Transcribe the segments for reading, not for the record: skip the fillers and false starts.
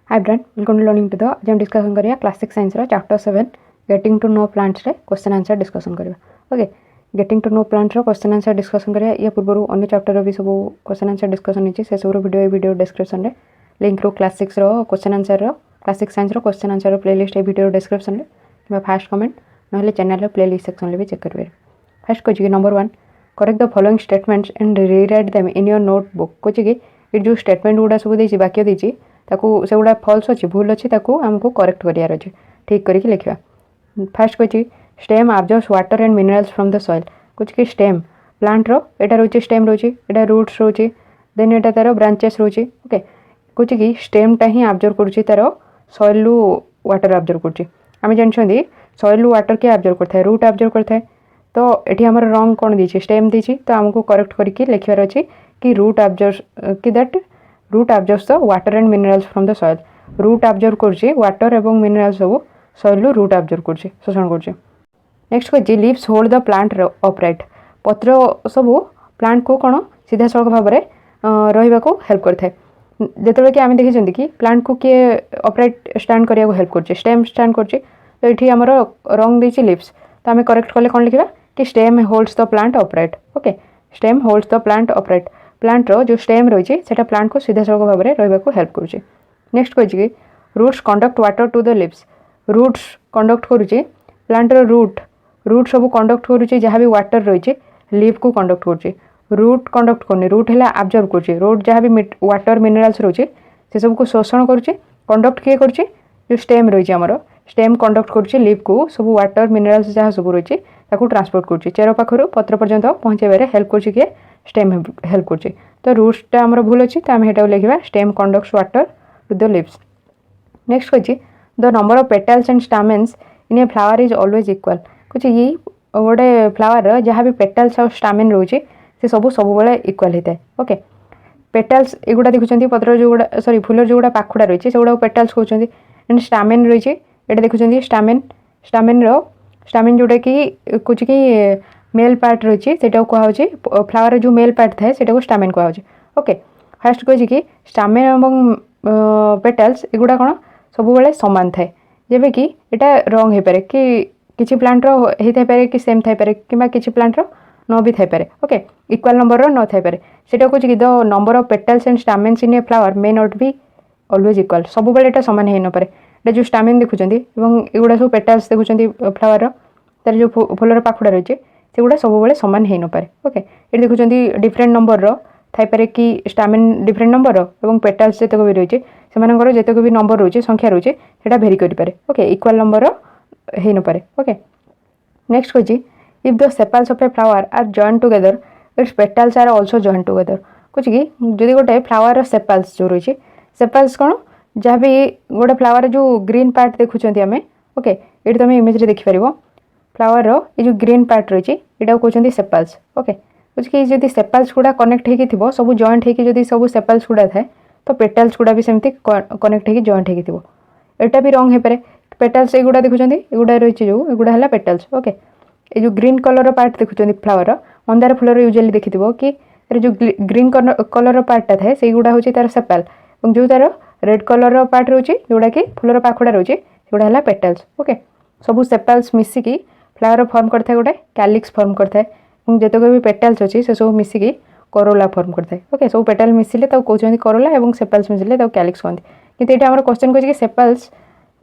Hi friend, welcome to learning to the आज हम discussion करिया क्लास 6 साइंस रो chapter 7 getting to know plants रे क्वेश्चन आंसर डिस्कशन करिया। Okay, getting to know plants रो question answer discussion करिया। या पूर्व अन्य चैप्टर रो भी सब क्वेश्चन आंसर डिस्कशन होची से सब वीडियो डिस्क्रिप्शन रे लिंक रो क्लास 6 रो क्वेश्चन आंसर रो क्लास 6 साइंस रो क्वेश्चन आंसर रो प्लेलिस्ट ए वीडियो डिस्क्रिप्शन रे किबा फर्स्ट कमेंट नहले चैनल रो प्लेलिस्ट सेक्शन रे भी चेक करबे। First Kochi number 1 correct the following statements and rewrite them in your notebook. Kochi कि ये जो statement गुडा सब देछि वाक्य देछि ताकू से गुडा फॉल्स अछि भूल अछि ताकू हमको करेक्ट करियार अछि ठीक करके लिखिबा। फर्स्ट कोची stem absorbs water and minerals from the soil. कुछ कि स्टेम प्लांट रो एटा रोची स्टेम रोची एटा रूट्स रोची देन एटा तारो ब्रांचेस रोची। ओके, कुछ कि स्टेम टा ही अब्जॉर्ब करछि तारो सॉइल लु वाटर अब्जॉर्ब करछि। हम जानछंदी सॉइल लु वाटर के अब्जॉर्ब करथाय रूट अब्जॉर्ब करथाय। तो एठी हमर रॉन्ग कोन दिछि स्टेम दिछि तो हमको करेक्ट करके लिखिबार अछि कि रूट अब्जॉर्ब कि that root absorbs the water and minerals from the soil. Root absorb करछि वाटर एवं मिनरल्स सब सॉइल लु रूट अब्जॉर्ब करछि शोषण करछि। नेक्स्ट को leaves hold the plant upright. पत्र सब प्लांट को कोन सीधा सड़क भाव में रहिबा को हेल्प करथाय। जेतबे कि आमे देखिछंती कि प्लांट को के अपराइट स्टैंड करिया को हेल्प करछि स्टेम स्टैंड करछि। तो एठी हमर रॉन्ग दिछि लीव्स तो आमे करेक्ट करले कोन लिखिबा कि stem holds the plant upright. Okay, stem holds the plant upright. Plant रो जो स्टेम रही सेटा प्लांट को सीधा सड़क भाव में रहिबा को हेल्प करछि। नेक्स्ट कहछि कि roots conduct water to the leaves. Roots conduct करूछि प्लांट रो रूट सब कंडक्ट करूछि जहाँ भी वाटर रही लीव को कंडक्ट करूछि। रूट कंडक्ट करनी रूट है अब्जॉर्ब करूछि रूट जहाँ भी वाटर मिनरल्स रही से सब को शोषण करूछि। कंडक्ट किए करूछि जो स्टेम रही हमर स्टेम कंडक्ट करूछि लीव को सब वाटर मिनरल्स जहाँ सब रही ताकू ट्रांसपोर्ट करूछि चेर पाखरु पत्र पर्यंत पहुँचाइबारे हेल्प करूछि कि स्टेम हेल्प करूछि। तो रूट्सटा हमर भूल अछि तो हम हेटा लिखिबा stem conducts water to the leaves. Next कहछि the number of petals and stamens in a flower is always equal. कुछ ये गोटे फ्लावर जहाँ भी पेटल्स और स्टामेन रोचे से सब बेले इक्वल होता है। ओके, पेटल्स एगुड़ा देखुं पत्र जो गुड़ा सॉरी फूलर जो गुड़ा पाखुड़ा रही है से गुड़ा पेटल्स कहते एंड स्टामेन रही है ये देखुं स्टामेन जोटा कि कुछ कि मेल पार्ट रही है कहुचे फ्लावर जो मेल पार्ट थाए से स्टामेन कहुचे। ओके, फास्ट कहे कि स्टामेन और पेटल्स एगुड़ा कौन सब बेले सामान थाए जेबे कि एटा रंग हो पारे कि किसी प्लांट रो होता पारे कि सेम थाई पारे कि किसी प्लांट रो न भी थाई पारे। ओके, इक्वल नंबर रो न थाई पारे सेटा कहूँ कि the number of petals and stamens in a flower may not be always equal. सब बेले एटा समान हो न पारे। एटा जो स्टामेन देखुंती एगुड़ा सब पेटल्स देखुंती फ्लावर तार जो फूलर पाखुड़ा रही है सेगुड़ा सब बेले समान हो न पारे। ओके, ये देखुंती डिफरेंट नंबर रो थाई पारे कि स्टामेन डिफरेंट नंबर रो एवं पेटल्स जतक भी रही है सेमानकर जतक भी नंबर रोचे संख्या रोचे सेटा भेरी करि पारे। ओके, इक्वल नंबर रो हो न पारे। ओके, नेक्स्ट कहछि if the sepals of a flower are joint together its petals are also joint together. कुछ कि जदि गोटे फ्लावर सेपल्स जो रही सेपल्स कौन जहाँ भी गोटे फ्लावर जो ग्रीन पार्ट देखुं आम। ओके, ये तुम इमेज देखिपर फ्लावर ये जो ग्रीन पार्ट रही है कहते सेपल्स। ओके, कुछ कि जब सेपल्स गुड़ा कनेक्ट हो सब जॉइंट हो सब सेपल्स गुड़ा थाए तो पेटल्स गुड़ा भी सेमती कनेक्ट हो जॉइंट हो एटा भी रंग हो पारे। पेटल्स एगुड़ा देखुं एगुड़ा रही जो एगुड़ा है पेटल्स। ओके, ये जो ग्रीन कलर पार्ट देखुं फ्लावर मंदार फूलर यूजुअली देखिथिबो कि जो ग्रीन कलर पार्टा थाए से गुड़ा होची तार सेपल और जो तार रेड कलर पार्ट रोची जोड़ा कि फूलर पाखुड़ा रोची सेगुड़ा है पेटल्स। ओके, सब सेपल्स मिसिकी फ्लावर फॉर्म करता गोटे कैलिक्स फॉर्म करता है और जितक भी पेटल्स अच्छी से सब मिसिकी करोला फॉर्म करता है। ओके, सब पेटल मिसिले कहते करोला और सेपल्स मिसिले कैलिक्स कहते। किंतु ये क्वेश्चन कहछि कि sepals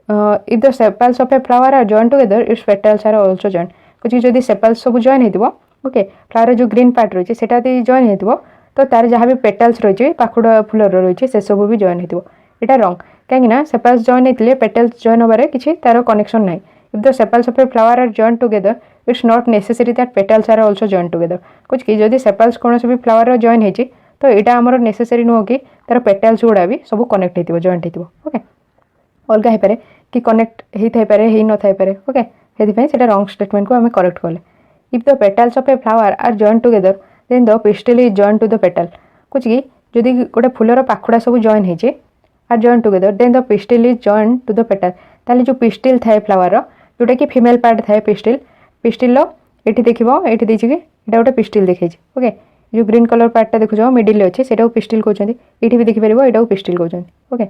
if the sepals of a flower are joined together its petals are also joined। कुछ जदि सेपल्स सब जॉइन होइतिबो ओके फ्लावर जो ग्रीन पार्ट रही सेटा यदि जॉइन होइतिबो तो तार जहाँ भी पेटल्स रही पाखुड़ा फूलर रही से सब भी जॉइन होइतिबो एटा रॉन्ग कहीं सेपल्स जॉइन होइतिले पेटल्स जॉइन होबारे किछि तार कनेक्शन नाही। If the sepals of a flower are joined together it's not necessary that petals are also joined together. कुछ कि जदि सेपल्स कौन भी फ्लावर जॉइन होइछि तो एटा हमर नेसेसरी नुह कि तार पेटल्स गुड़ा भी सब कनेक्ट होइतिबो जॉइंट होइतिबो। ओके, अलगा हो कि कनेक्ट होता पारे ही न थाई पारे। ओके, से रॉन्ग स्टेटमेंट को आम करेक्ट कले। If the petals of a flower are joint together then the pistil is joint to the petal. कुछ कि जदि गोटे फूलर पाखुड़ा सब जॉइन होइछे आर joint together then the pistil is joint to the petal. ताले जो पिस्टिल थाए फ्लावर जोटा कि फीमेल पार्ट थाए पिस्टिल ये देखो ये देखिए कि एटा गोटे पिस्टिल देखी। ओके, जो ग्रीन कलर पार्टा देखो मिडिल अच्छे से पिस्टिल कहते ये भी देखिपर यहाँ पिस्टिल कहते। ओके,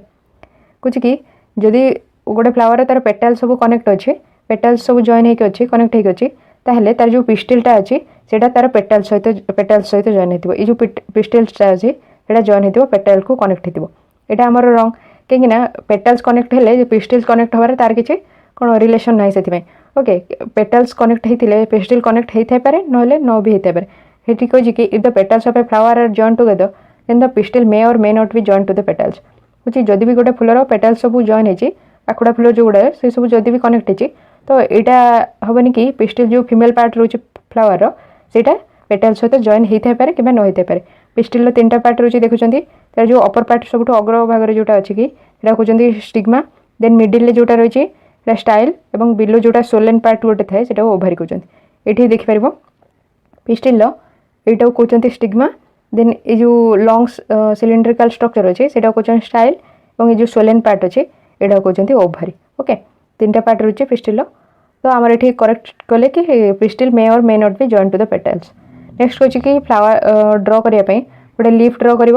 कौच कि जदि गोटे फ्लावर तार पेटाल सब कनेक्ट अच्छे पेटाल सब जॉइन होकर अच्छे कनेक्ट होकर अच्छी ताहले तार जो पिस्टिलटा अच्छी सेटा तार पेटाल सहित जॉइन हो जो पिस्टिलटा अच्छी सेटा जॉइन हो पेटाल को कनेक्ट हो यहाँ आमर रंग कहीं पेटाल्स कनेक्ट हेले पिस्टिल्स कनेक्ट हबार तार किसी कौन रिलेशन ना से ओके पेटाल्स कनेक्ट होते पिस्टिल कनेक्ट होता है ना न भी होता है ये कहे कि if the petals of a flower are join together then the pistil may or may not be join to the petals बुझे जदि भी गोटे फुलर पेटाल्स सब जॉइन होती आकुड़ा फुल जो गुड़ा से सब जदि भी कनेक्ट होती तो यहाँ हेनी कि पिस्टिल जो फीमेल पार्ट रोचे फ्लावर सेटा पेटाल सहित जॉइन होता है कि न होता है पिस्टिल 3टा पार्ट रोचे देखुं तार जो अपर पार्ट सब अग्र भाग जोटा अच्छी कि कहते स्टिग्मा देन मिडिल जोटा रही स्टाइल और बिलो जोटा सोलेन पार्ट गोटे थाए से ओभारी कहते ये देखिपर पिस्टिल यहाँ कहते स्टिग्मा देन ये जो लंग सिलिंड्रिकल स्ट्रक्चर अच्छे से कहते स्टाइल और ये जो सोलेन पार्ट अच्छे यहाँ कहते ओभारी ओके 3टा पार्ट रही पिस्टिल तो आम ये करेक्ट कले कि pistil may or may not be join to the petals next कहे कि फ्लावर ड्र करने गोटे लीफ ड्र कर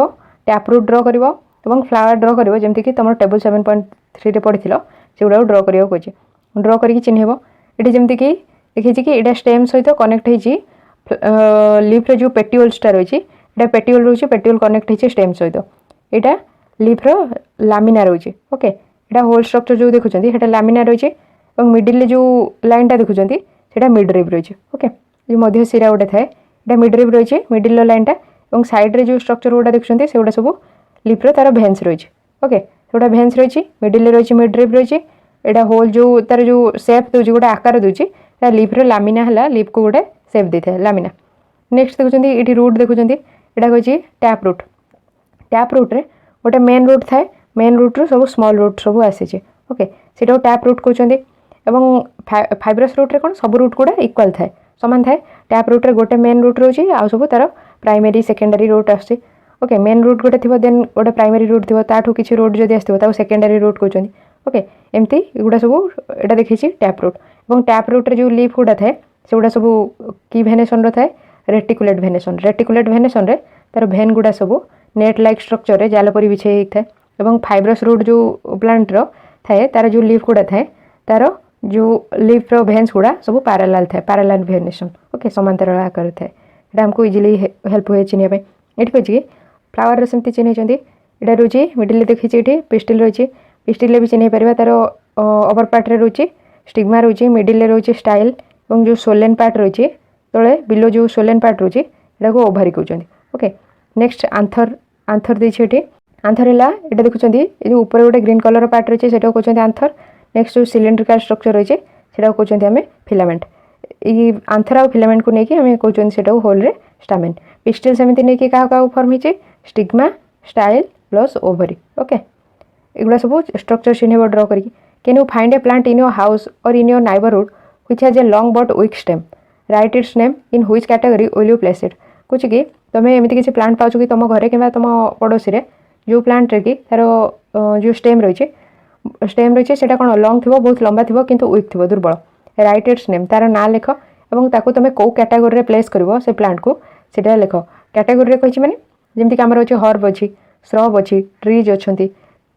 टैप रूट ड्र कर फ्लावर ड्र कर जमीक तुम टेबल 7.3 पढ़ी से गुड़ा ड्र करने कहे ड्र करके चिन्हब ये जमीक देखी कि यहाँ स्टेम सहित कनेक्ट होती लीफ्र जो पेटिओल्सटा रही है पेटिओल रही पेटिओल कनेक्ट होती स्टेम सहित यहाँ लीफ्र लामिना रही ओके यहाँ होल स्ट्रक्चर जो देखुं ये लामिना रही और मिडिल जो लाइनटा देखुं से मिडरिव रही ओके जो मध्य शिरा गोटे थाए यहाँ मिडरिव रही मिडिल लाइनटा और सैड्रे जो स्ट्रक्चर गुड़ा देखुं से गुड़ा सब लीफ्र तार भेन्स रही ओके गोटा भेन्स रही मिडिल रही मिडरिव रही यहाँ होल जो तार जो सेप दूसरी गोटे आकार दूसरी लीफ्र लामिना है लीफ को गोटे सेप देता है लामिना नेक्स्ट देखुं ये रूट देखुं यहाँ कहे टैप रूट्रे गोटे मेन रूट थाए मेन रूट्रु सब स्मॉल रूट सब आसी ओके से टैप रूट कहते फाइब्रस रूट्रे कौन सब रूट गुड़ा इक्वाल थाए सामान थाए टैप रूट्रे गोटे मेन रूट रही आ सब तार प्राइमरी सेकेंडरी रूट आसे ओके मेन रूट गोटे थी देन गोटे प्राइमरी रूट थी ताठू किसी रूट जब आसो सेकेंडरी रूट कहते ओके एमती गुड़ा सब यहाँ देखी टैप रूट और टैप रूट्रे जो लीफ गुड़ा थाए से गुड़ा सब की भेनेसन थाए रेटिकुलेट भेनेसन रे तार भेन गुड़ा सब नेट लाइक स्ट्रक्चर रे जाल परी बिछे होता है और फाइब्रस रूट जो प्लांट थाए तार जो लीफ गुड़ा थाए तार जो लीफ्र भेन्स गुड़ा सब पैरेलल थाए पैरेलल भेनेसन ओके समांतर आकार थाए यहाँ आमको इजिली हेल्प हुए चिन्ह ये कहे कि फ्लावर सेमती चिन्ह यहाँ रोचे मिडिल देखी ये पिस्टिल रही पिस्टिल भी चिन्ह पार तार अपर पार्ट्रे रोचे स्टिग्मा रोचे मिडिल रोचे स्टाइल और जो सोलेन पार्ट रही तले बिलो जो सोलेन पार्ट रोचे यहाँ को ओभारी कहते ओके नेक्स्ट आंथर देखिए आंथर है यहाँ देखुं जो ऊपर गोटे ग्रीन कलर पार्ट रही है कहते आंथर नेक्स्ट जो सिलिंड्रिकल स्ट्रक्चर रही है कहते आम फिलामेंट ये आंथर आ फिलामेंट को लेकिन आम कहते से होल रे स्टामेन पिस्टिल सेमती नहीं क्या फॉर्म होती stigma style plus ovary okay एगुड़ा सब स्ट्रक्चर चिन्ह ड्र करके can you find a plant in your house or in your neighbourhood which has a long but weak stem right its name in which category will you place it कुछ कि तुम एमती किसी plant पाच कि तुम घरे कि तुम पड़ोसी रे जो प्लांट रे कि तार जो स्टेम रही है कौन लंग थी बहुत लंबा थी किंतु वीक थी दुर्बल राइट इट्स नेम तार ना लिख और ताको तुम कौ कैटेगरी प्लेस कर से प्लांट को सीटा लिख कैटेगरी कही मैंने जमीक आमर अच्छे हर्ब अच्छी श्रब अच्छी ट्रीज अच्छा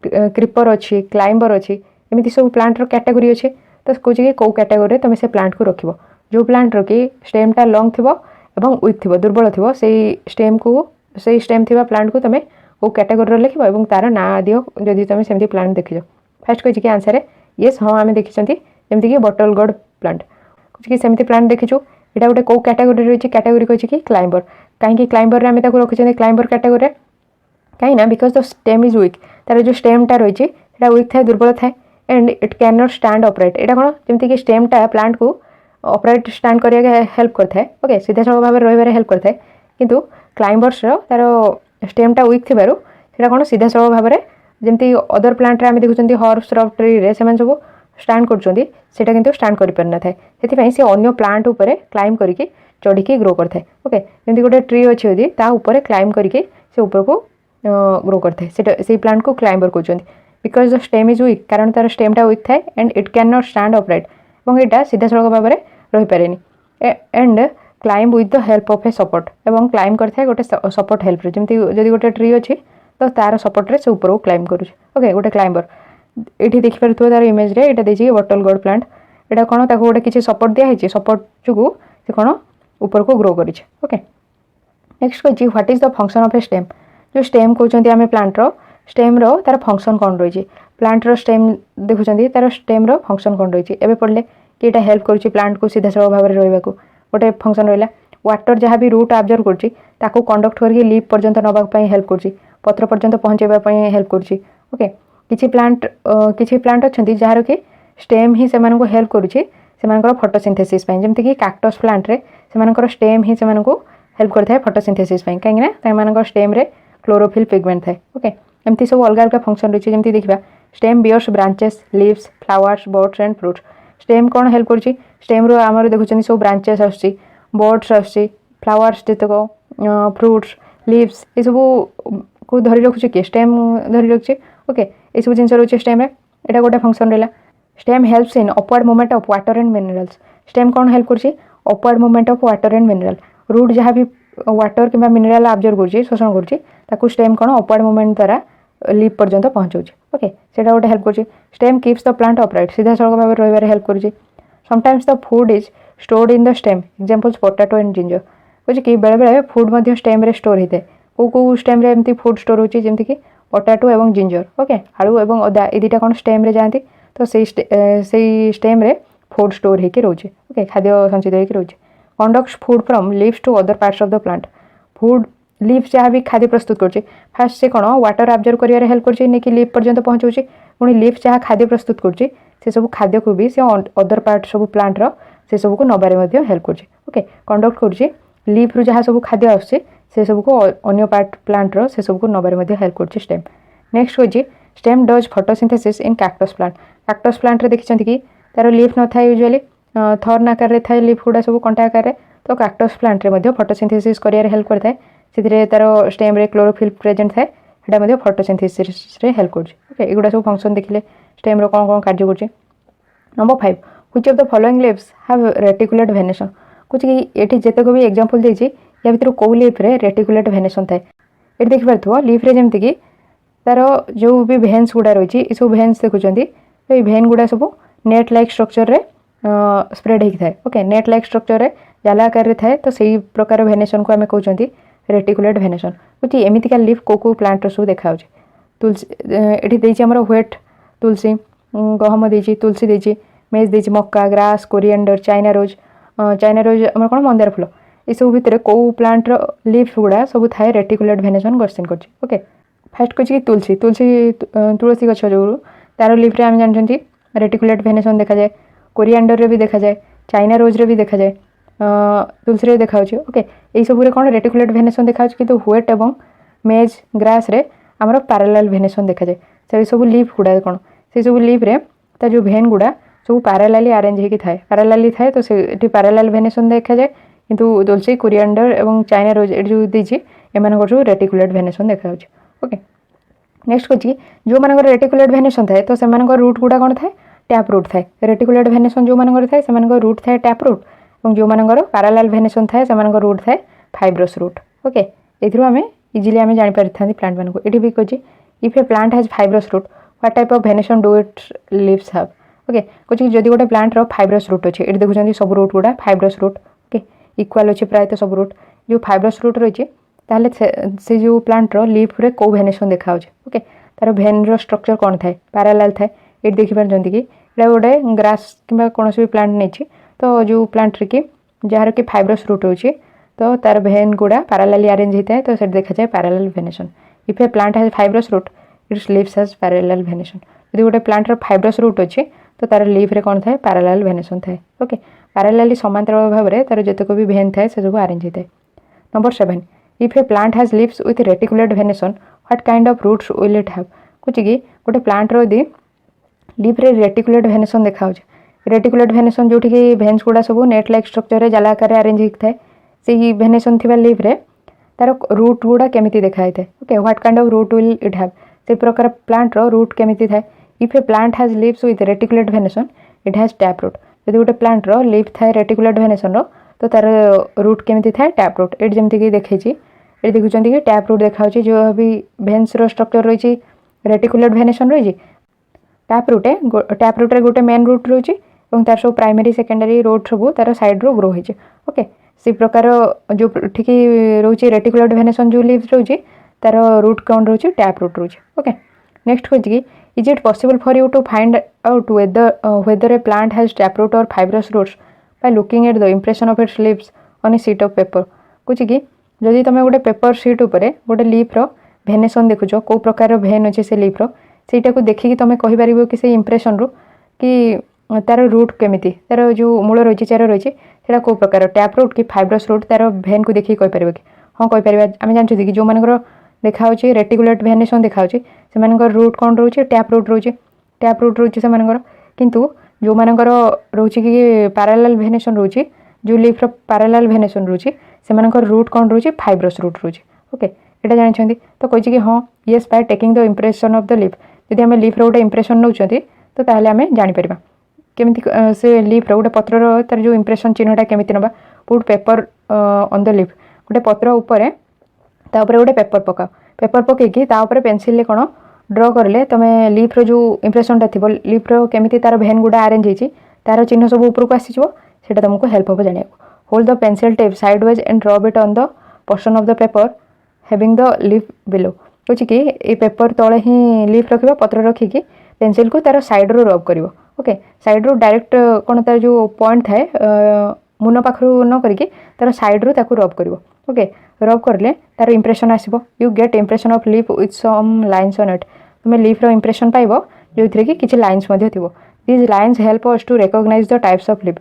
क्रीपर अच्छी क्लाइंबर अच्छी एमती सब प्लांटर कैटेगरी अच्छे तो कहे कि कौ कैटेगरी तुम से प्लांट को रख जो प्लांटर कि स्टेमटा लंग थी और वीक थी दुर्बल थी से स्टेम को से स्टेम थी प्लांट को तुम कौ कैटेगरी लिख और तार ना दियो जदि तुम सेमती प्लांट देखिज फास्ट कहे कि आंसर है येस हाँ आम देखी जमीक बटल गोड प्लांट कहे कि सेमती प्लांट देखीचु यहाँ गोटे कौ कैटेगरी रही कैटेगरी कहे कि क्लाइंबर कहीं क्लाइंबर आम रखी क्लाइंबर कैटेगरी कहीं because the stem is weak तार जो स्टेमटा रही है वीक थाए दुर्बल थाए and it can not stand upright यहाँ कौन जमीक स्टेमटा प्लांट को अपराइट स्टैंड करिया हेल्प करता है ओके सीधा सड़क भाव रही हेल्प करता है किंतु क्लाइंबर्स तार स्टेमटा वीक थी कौन सीधा सड़क भाव में जमी अदर प्लांट आम देखुं हर्ब श्रब ट्री रे सब स्टैंड करटा किंतु स्टैंड कर पारि न थाए से अन्य प्लांट उपर क्लाइम करके चढ़ी ग्रो करता है ओके जमी गोटे ट्री अच्छी यदि ऊपर क्लाइम करके से ऊपर को ग्रो करता है से प्लांट को क्लाइंबर कहते because the stem is weak कारण तार स्टेमटा वीक थाए and it can not stand upright और यहाँ सीधा सड़क भाव में रही पारे and climb with the help of a support और क्लाइम करता है गोटे सपोर्ट हेल्प जमी जब गोटे ट्री अच्छी तो तार सपोर्ट से ऊपर को क्लाइम करुचे ओके गोटे क्लाइंबर ये देखिए तार इमेज रे ये देखिए बटल गोड प्लांट एटा कौन ताको गोटे किसी सपोर्ट दिखाई सपोर्ट जो से कौन ऊपर को ग्रो करें ओके। नेक्स्ट कही what is the function of A stem जो स्टेम कहते हैं प्लांट रो स्टेम रो तार फंक्शन कौन रही प्लांट रो स्टेम देखुं तार स्टेम रो फंक्शन कौन रही है पढ़ले कि यहाँ हेल्प करुच्ची प्लांट को सीधा सड़क भाव में रहा गोटे फंक्शन रहा वाटर जहाँ भी रूट आब्जर्व करुच्ची ताकू कंडक्ट करके लीफ पर्यंत नवाई हेल्प करुच्ची पत्र पर्यंत पहुँचाई हेल्प करुच्ची ओके। किसी प्लांट अच्छा जार कि स्टेम ही से हेल्प करुच्ची से फोटोसिंथेसिस जमती कि कैक्टस प्लांट रे से स्टेम ही से हेल्प करता है फोटोसिंथेसिस कहीं स्टेम रे क्लोरोफिल पिगमेंट थाए ओके। एमती सब अलग अलग फंक्शन रही है जमती देखा stem bears branches leaves flowers buds and fruits stem कौन हेल्प करुच्ची स्टेम रो आमर देखुं सब ब्रांचेस आसुच्ची बर्ड्स आसुच्ची फ्लावर्स जितक फ्रूट्स लीव्स ये सब को धरी रखुच्छे कि स्टेम धरी रखुच्छे ओके। ये सब जिन रोचे स्टेम यहाँ गोटे फंक्शन रहा stem helps in upward movement of water and minerals stem कौन हेल्प करुच्ची upward movement of water and mineral root जहाँ भी वाटर कि मिनरल आब्जर्व करुच्ची शोषण करुच्ची स्टेम कौन अपवर्ड मूवमेंट द्वारा लीफ पर्यंत पहुँचाऊँ ओके से गोटे हेल्प करुच्ची। Stem keeps the plant upright सीधा सड़क भाव में रही हेल्प करुच्ची। Sometimes the food is stored in the stem examples potato and ginger कहे कि बेले बेले फूड स्टेम रे स्टोर होता है कौ स्टेम रे एमती फूड स्टोर होती जमीक कि पोटैटो और जिंजर ओके आलू और अदा ये दुटा कौन स्टेम रे जाती तो से स्टेम रे फूड स्टोर होकर रोचे ओके खाद्य संचित होकर रोचे। Conducts food from leaves to other parts of the plant food leaves जहाँ भी खाद्य प्रस्तुत करुच्ची फास्ट से कौन वाटर आब्जर्व कर हेल्प कर लीफ पर्यंत पहुँचाऊँ पुणी लीफ जहाँ खाद्य प्रस्तुत करुच्ची से सब खाद्य को भी से अदर पार्ट सब प्लांट रो से सब को नबारे हेल्प करुच्ची ओके। कंडक्ट करुच्ची लीफ रु जहाँ सब खाद्य आसुच्ची से सब को अन्य पार्ट प्लांट रो से सब को नबारे हेल्प करुच्ची स्टेम। नेक्स्ट कही stem does photosynthesis in cactus plant रे देखते कि तार लीफ न था यूजुअली थर्न आकार थाए लीफ गुड़ा सब कंटा आकार तो कैक्टस प्लांट रे फोटोसिंथेसिस कर हेल्प करता है से तार स्टेम रे क्लोरोफिल प्रेजेंट थाए से फोटोसिंथेसिस रे हेल्प करुच्ची ओके। एगुड़ा सब फंक्शन देखिले स्टेम रो कौन कौन कार्य करुच्ची। Number 5 which of the following leaves have reticulate venation कुछ कि ये जितक भी एग्जांपल देछि या भितर कौ लीफ रे रेटिकुलेट वेनेसन थाए ये देखि पारथो लीफ रे जेमति कि तार जो भी भेन्स गुड़ा रही ये सब भेन्स देखुंत तो ये भेन गुड़ा सब नेट लाइक स्ट्रक्चर रे स्प्रेड होता है ओके नेट लाइक स्ट्रक्चर रे जाला आकार थाए तो सही प्रकार वेनेसन को आम कहते रेटिकुलेट वेनेसन कुछ एमतीका लीफ कौ प्लांट सब देखा तुलसी ये देती व्हेट तुलसी गहम देती तुलसी देती मेज देती मक्का ग्रास कोरिएंडर चाइना रोज आम कौन मंदार फूल ये सब भितर कौ प्लांट लीफ गुड़ा सब थाए रेटिकुलेट वेनेसन गठन कर ओके। फास्ट कहे तुलसी तुलसी गछ जो तार लीफ रे आम जानते रेटिकुलेट वेनेसन देखा जाए कोरिएंडर रे भी देखा जाए चाइना रोज रे भी देखा जाए तुलसी रे देखा ओके। यही सब कौन रेटिकुलेट वेनेसन देखा कि व्हेट एवं मेज ग्रास रे आमर पैरेलल वेनेसन देखा जाए से सब लीफ गुड़ा कौन से सब लीफ रे ता जो भेन गुड़ा सब पैरेलली अरेंज होकर थाए पैरेलली थाए तो से पैरेलल वेनेसन देखा जाए किंतु तुलसी कोरिएंडर एवं चाइना रोज ये जो देती एम जो रेटिकुलेट वेनेसन देखा ओके। नेक्स्ट कही जो मान रेटिकुलेट वेनेसन थाए तो से रूट गुड़ा कौन थाए टैप रूट थाए रेटिकुलेट वेनेसन जो मान थाए से रूट थाए टैप रूट और जो मान पैरेलल वेनेसन थाए से रूट थाए फाइब्रस रूट ओके। ये इजिली आम जापर था प्लांट मान को ये भी कही if a plant has fibrous root what type of venation do it leaves have okay. कहे जदि गोटे प्लांट रो फाइब्रस रूट अच्छे ये देखुं सब रूट गुड़ा फाइब्रस रूट ओके इक्वाल अच्छे प्रायतः सब रूट जो फाइब्रस रूट रही ताहले से जो प्लांट रो लीफ रे कौ वेनेसन देखा ओके तार भेन रो स्ट्रक्चर कौन थाए पैरेलल थाए ये देखिपार कि गोटे ग्रास कि कौन भी प्लांट नहीं तो जो प्लांट रे कि जार कि फाइब्रस रूट होची तो तार भेन गुड़ा पैरेलली अरेंज होता है तो से देखा जाए parallel venation. If a plant has fibrous root its leaves has parallel venation यदि गोटे प्लांट रो फाइब्रस रूट अच्छे तो तार लीफ रे कौन थाए पैरेलल वेनेसन थाए ओके। पैरेलली समांतर भाव में तार जितक भी भेन थाए से सब अरेंज होता है। Number 7 if a plant has leaves with reticulate venation what kind of roots will it have कुछ कि गोटे प्लांट रो यदि लीफ रे रेटिकुलेट वेनेसन देखा रेटिकुलेट वेनेसन जो भेन्स गुड़ा सब नेट लाइक स्ट्रक्चर रे जाला आकार अरेंज होता है से वेनेसन थिबा लीफ रे तार रूट गुड़ा केमिति देखा है okay what kind of root will it have से प्रकार प्लांट रो रूट केमिति थाए। If a plant has leaves with reticulate venation it has tap root यदि गोटे प्लांट रो लीफ थाए रेटिकुलेट वेनेसन रो तो तार रूट केमिति थाए टैप रूट ये जमती कि देखी ये देखुं कि टैप रूट देखा जो भी भेन्स रो स्ट्रक्चर रही रेटिकुलेट वेनेसन रही टैप रूट्रे गोटे मेन रूट रोचे और तार सब प्राइमरी सेकेंडरी रोड सब तार साइड रो ग्रो होचे ओके से प्रकार जो ठीक रोचे रेटिकुलर वेनेसन जो लीव्स रोचे तार रूट कौन रोचे टैप रूट रोचे ओके नेक्स्ट हो is it possible for you to find out whether a plant has tap root और fibrous roots by looking at the impression of its leaves on a sheet of paper कुछ कि जदि तुम गोटे paper sheet उपरे गोटे लीफ्र भेनेसन देखुच कौ प्रकार भेन अच्छे से लीफ्र सेटा को देखिकी तुम कहीपर कि से इंप्रेशन रु कि तार रूट केमिति तार जो मूल रही चेर रही है कौ प्रकार टैप रूट कि फाइब्रस रूट तार भेन को देखिए कहीपर कि हाँ कहीपर आम जानते कि जो मानकर देखा रेटिकुलेट भेनेसन देखा से रूट कौन रोचे टैप रूट रोचे से किंतु जो मानकर रोचे कि पैरेलल भेनेसन रोचे जो लीफ्र पैरेलल भेनेसन रोचे से रूट कौन रोचे फाइब्रस रूट रोचे ओके यहाँ जानते तो कही कि हाँ yes by taking the impression of the leaf यदि आम लीफ्र गोटे इंप्रेशन नौ तो ताहले आम जापर केमिति से लीफ्र गोटे पत्र तार जो इंप्रेशन चिन्हटा केमिति नबा put paper on the leaf गोटे पत्र उपरे गोटे पेपर पकाओ पेपर पकईकि पेनसिल कौन ड्र करले तुम लीफ्र जो इंप्रेशनटा थी लीफ्र केमिति तार भेन गुड़ा आरेंज होती तार चिन्ह सब उपरको आसीजो सेटा तुमको हेल्प हम जाना hold the pencil tape side wise and draw it on the portion of the paper having the leaf below कहे कि ये पेपर तले ही लीफ रखा पत्र रखिकी पेंसिल को तार साइड रू रब कर ओके साइड रू डायरेक्ट कौन तार जो पॉइंट थाए मुन पाखु न करके तार साइड रू ताकू रब कर ओके रब करले तार इंप्रेशन आसो you get impression of leaf with some lines on it तुम लीफ्र इंप्रेशन पाइब जो थी कि किसी लाइन्स थो these lines help us to recognise the types of leaf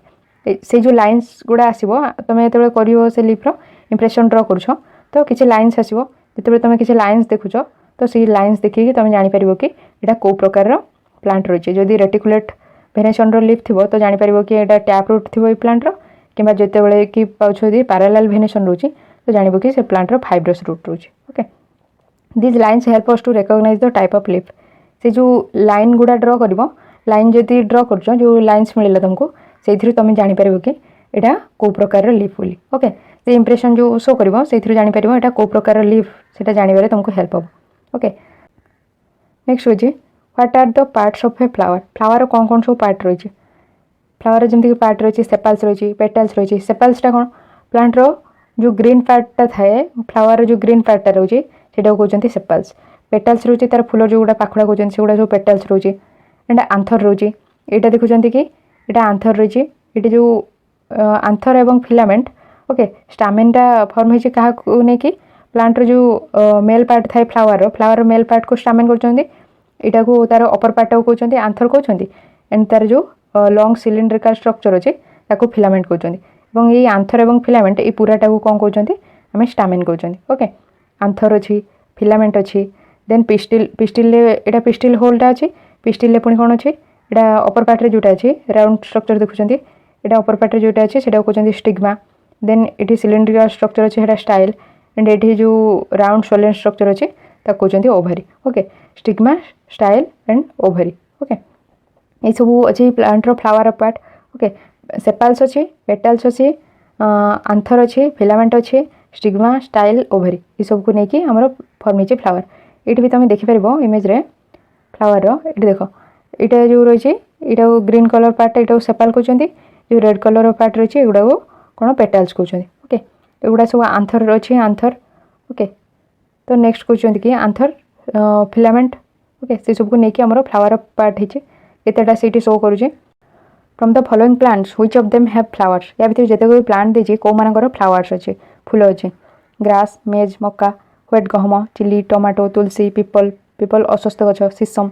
से जो लाइन्स गुड़ा आसो तुम जो कर से लीफ्र इंप्रेशन ड्र कर तो किसी लाइन्स आसो जो तुम किसी लाइन्स देखुच तो सी लाइन्स देखिए तुम जापर कि यहाँ कौ प्रकार प्लांट रही है जदि रेटिकुलेट भेनेसन लीफ थी तो जापर कि यहाँ टैप रूट थी प्लांटर कि जिते कि पाँच पैरेलल भेनेसन रोचे तो जानव कि प्लांटर फाइब्रस रूट रोचे okay these lines help us to recognise the type of leaf से जो लाइन गुड़ा ड्र कर लाइन जदि ड्र कर जो लाइन्स मिलला तुमको से तुम जापर कि यहाँ कौ प्रकार लीफ बोली ओके से इंप्रेशन जो शो कर जापर यहाँ कौ प्रकार लीफ से जानवर तुमको हेल्प हम ओके नेक्स्ट हूँ what are the parts of a flower flower कौन कौन सब पार्ट रही फ्लावर जमीक पार्ट रही सेपाल्स रही पेटल्स रही सेपाल्सटा कौन प्लांटर जो ग्रीन पार्टा थाए फ्लावर जो ग्रीन पार्टा रोचे से कहते सेपाल्स पेटल्स रोचे तार फूल जो गुड़ा पाखुड़ा कहते से गुड़ा सब पेटल्स रोचे एंड आंथर रोचे यहाँ देखुं कि यहाँ आंथर रही ये जो आंथर एवं फिलामेंट ओके स्टामेनटा फर्म होती क्या नहीं प्लांटर जो मेल पार्ट थाए फ्लावर मेल पार्ट को स्टामेन करटा को तार अपर पार्ट को कहते आंथर कहते एंड तार जो लॉन्ग सिलिंड्रिकल स्ट्रक्चर अच्छे ताको फिलामेंट कहते ये आंथर एवं फिलामेंट ये पूराटा को कौन कहते आम स्टामेन कहते ओके आंथर अच्छी फिलामेंट अच्छी देन पिस्टिल यहाँ पिस्टिल होल्टा अच्छी पिस्टिल पुणी कौन अच्छी यहाँ अपर पार्टे जोटा अच्छी राउंड स्ट्रक्चर देखुं यहाँ अपर पार्टे जोटा अच्छे से कहते स्टिग्मा देन ये सिलिंड्रिकल स्ट्रक्चर अच्छे है स्टाइल एंड ये जो राउंड सोलेन स्ट्रक्चर अच्छे कहते ovary okay stigma style and ovary okay ये सब अच्छी प्लांटर फ्लावर पार्ट ओके सेपाल्स अच्छे पेटल्स अच्छे आंथर अच्छे फिलामेंट अच्छे स्टिग्मा स्टाइल ओभारी ये सब को लेकिन आम फर्म हो फ्लावर ये भी तुम देखिपर इमेज रे फ्लावर ये देख यहाँ जो रही है ग्रीन कलर पार्ट यहाँ सेपाल कहते जो रेड कलर पार्ट रही है एगुड़ा को कौन पेटल्स कहते ओके एगुड़ा सब आंथर अच्छे आंथर ओके तो नेक्स्ट कहते कि आंथर फिलामेंट ओके से सबको लेकिन आम फ्लावर पार्ट होता से शो करुचे from the following plants which of them have flowers या भीतर जिते भी प्लांट देछि को मानकर फ्लावर्स अच्छे फूल अच्छे ग्रास मेज मक्का व्हाइट गहम चिली टमाटो तुलसी पीपल अश्वस्थ गछ सीसम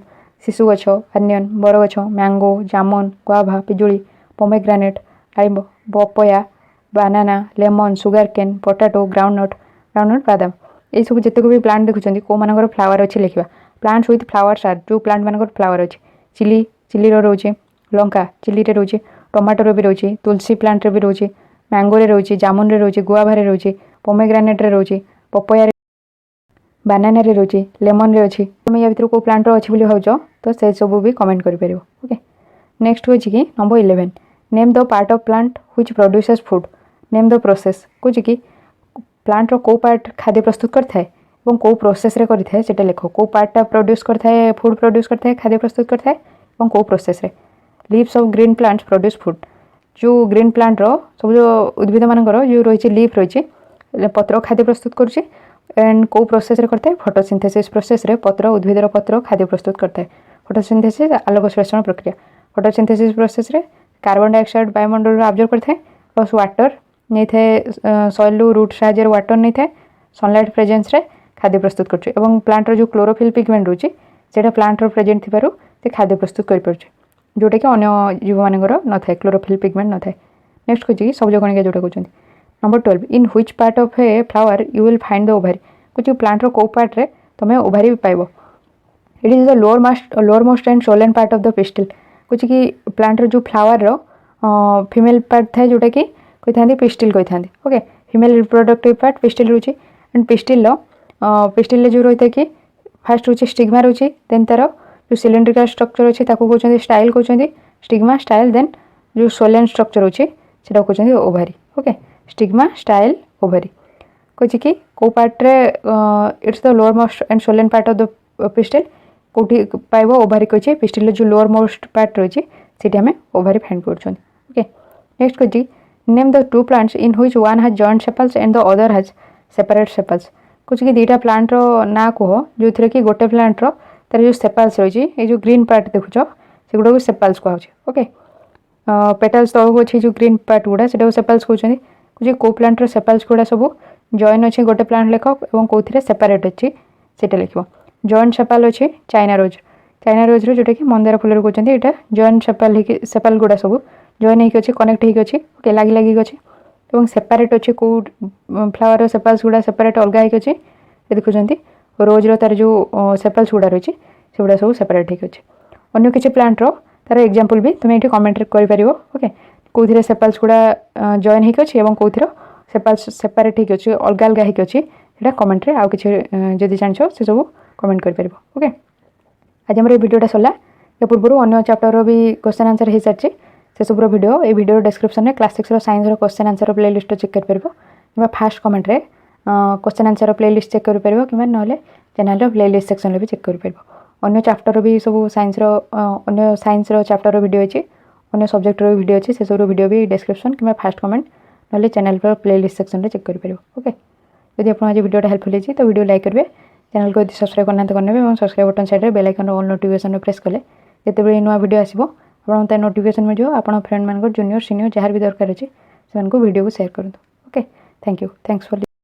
शिशु गछ अनियन बरगछ मैंगो जामुन गुआभा पिजुली पोमेग्रानेट डाळिंब papaya banana lemon sugar cane potato groundnut बादाम ये सब जितक भी प्लांट देखुं कौ मानकर फ्लावर अच्छे लिखा प्लांट्स विथ फ्लावर्स आर जो प्लांट मानकर फ्लावर अच्छे चिली रोचे लंका चिली रे रोचे टमाटो भी रोचे तुलसी प्लांट भी रोचे मैंगो रे रोचे जामुन रे रोचे गुआभा रे रोचे पोमेग्रानेट रे रोचे पपया बानाना रे रोचे लेमन रे अच्छी तुम या भर को प्लांट अच्छी भाज तो से सब भी कमेंट कर ओके नेक्स्ट हूँ कि number 11 name the part of plant which produces food name the process कौच कि प्लांट रो को पार्ट खाद्य प्रस्तुत करता है और कौ प्रोसेस रे करता है सेटा लिख कौ पार्टा प्रोड्यूस करता है फूड प्रोड्यूस करता है खाद्य प्रस्तुत करता है और कौ प्रोसेस रे leaves of green plants produce food जो ग्रीन प्लांट रो सब जो उद्भिद मानकर जो रही लीफ रही पत्र खाद्य प्रस्तुत करुच्चे एंड कौ प्रोसेस रे करता है फोटोसिंथेसिस प्रोसेस रे पत्र उद्भिदर पत्र खाद्य प्रस्तुत करता है फोटोसिंथेसिस आलोक संश्लेषण प्रक्रिया फोटोसिंथेसिस प्रोसेस रे कार्बन डाइऑक्साइड वायुमंडल अब्जर्व करता है प्लस वाटर नहीं थे सॉइल रूट साहाଯ୍ୟରେ वाटर नहीं थे सनलाइट प्रेजेंस रे खाद्य प्रस्तुत करछे एवं प्लांट रो जो क्लोरोफिल पिगमेंट रोची सेटा प्लांट रो प्रेजेंट थिबारु से खाद्य प्रस्तुत कर परछे जोटा कि अन्य जीव मानकर न थाए क्लोरोफिल पिगमेंट न थाए नेक्स्ट खोजी सबज कणिका जोटा कहउछन number 12 in which part of a flower you will find the ovary कुछ प्लांट रो को पार्ट रे तमे ओवरी पाइबो it is the lower most end swollen part of the pistil कुछ कि प्लांट रो जो फ्लावर रो फीमेल पार्ट थाए जोटा कि कहि थांदी पिस्टिल कहि थांदी okay female reproductive part pistil रुची एंड पिस्टिल पिस्टिल जो रही कि फास्ट रोचे स्टिग्मा रोची देन तार जो सिलिंड्रिकल स्ट्रक्चर अच्छे कहते स्टाइल कहते स्टिग्मा स्टाइल देन जो सोलेन स्ट्रक्चर अच्छे से कहते ovary okay stigma style ovary कहे कि कौ पार्ट्रे it's the lower most end swollen part of the pistil कौटी पाइब ओभारी कहे पिस्टिल जो लोअर मोस्ट पार्ट रही है आम ओभारी फाइंड कर ओके नेक्स्ट कहे name the two plants in which one has joint sepals and the other has separate sepals कुछ कि दुईटा प्लांट रो ना कह जो थी कि गोटे प्लांट रो तार जो सेपल्स रही है जो ग्रीन पार्ट देखुच से गुड़ा सेपल्स कह ओके पेटल्स तौक अच्छे जो ग्रीन पार्ट गुड़ा से सेपल्स कहते कुछ कौ प्लांट रो सेपल्स गुड़ा सब जॉइन अच्छे गोटे प्लांट लेख और कौन सेपरेट अच्छी से लिख जॉइंट सेपल अच्छे चाइना रोज जोटा कि मंदार फूल कहते यहाँ जॉइंट सेपल गुड़ा सब जॉइन होगी कनेक्ट होगी ओके लगी लगी अच्छे और सेपरेट अच्छे कौ फ्लावर सेपल्स गुड़ा सेपरेट अलग होगी देखुं रोज रो तार जो सेपल्स गुड़ा रही से गुड़ा सब सेपरेट होगी अन्य किसी प्लांट रो तार एग्जांपल भी तुम ये कमेंट कर ओके कौन सेपल्स गुड़ा जॉइन होगी और कौन सेपल्स सेपरेट होगी अलग अलग होगी कमेंट आउ कि जदि जान से सब कमेंट कर ओके आज आम भिडियोटा सरला या पूर्व अन्य चैप्टर भी क्वेश्चन आंसर हो सारी से सब वीडियो ये वीडियो डिस्क्रिप्शन में class 6 science question answer play list check कर फास्ट कमेंट रे question answer play list check कर कि ना चैनल प्ले लिस्ट सेक्शन भी चेक कर अन्य चैप्टर भी सब साइंस अन्य साइंस चैप्टर वीडियो अच्छी अन्य सब्जेक्ट वीडियो अच्छी से सब वीडियो भी डिस्क्रिप्शन कि फास्ट कमेंट ना चैनल प्ले लिस्ट सेक्शन में चेक कर ओके यदि आप आज वीडियोटा हेल्पफुल होती तो वीडियो लाइक करेंगे चैनल को यदि सब्सक्राइब करना तो करने और सब्सक्राइब बटन साइड में bell icon all notification press कले जिते नुआ वीडियो आसो आप नोटिफिकेशन मिल जाए आप फ्रेंड मान जूनियर सीनियर जहाँ भी दरकार अच्छे से वीडियो को शेयर करूँ okay thank you thanks for